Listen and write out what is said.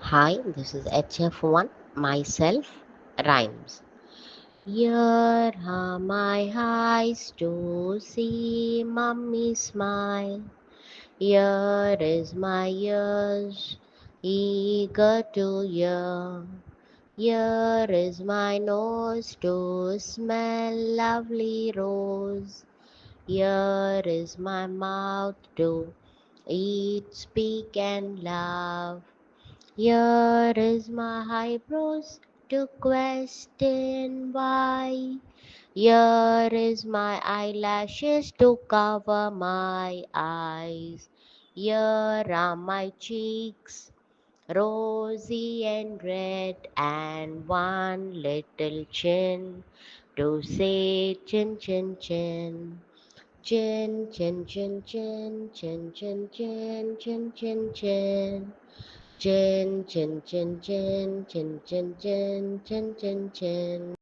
Hi, this is HF1, myself, rhymes. Here are my eyes to see mommy smile. Here is my ears, eager to hear. Here is my nose to smell lovely rose. Here is my mouth to eat, speak, and laugh. Here is my eyebrows to question why. Here is my eyelashes to cover my eyes. Here are my cheeks, rosy and red, and one little chin to say chin chin chin. Chin chin chin chin chin chin chin chin chin chin. Chin, chin, chin, chin, chin, chin, chin, chin, chin, chin.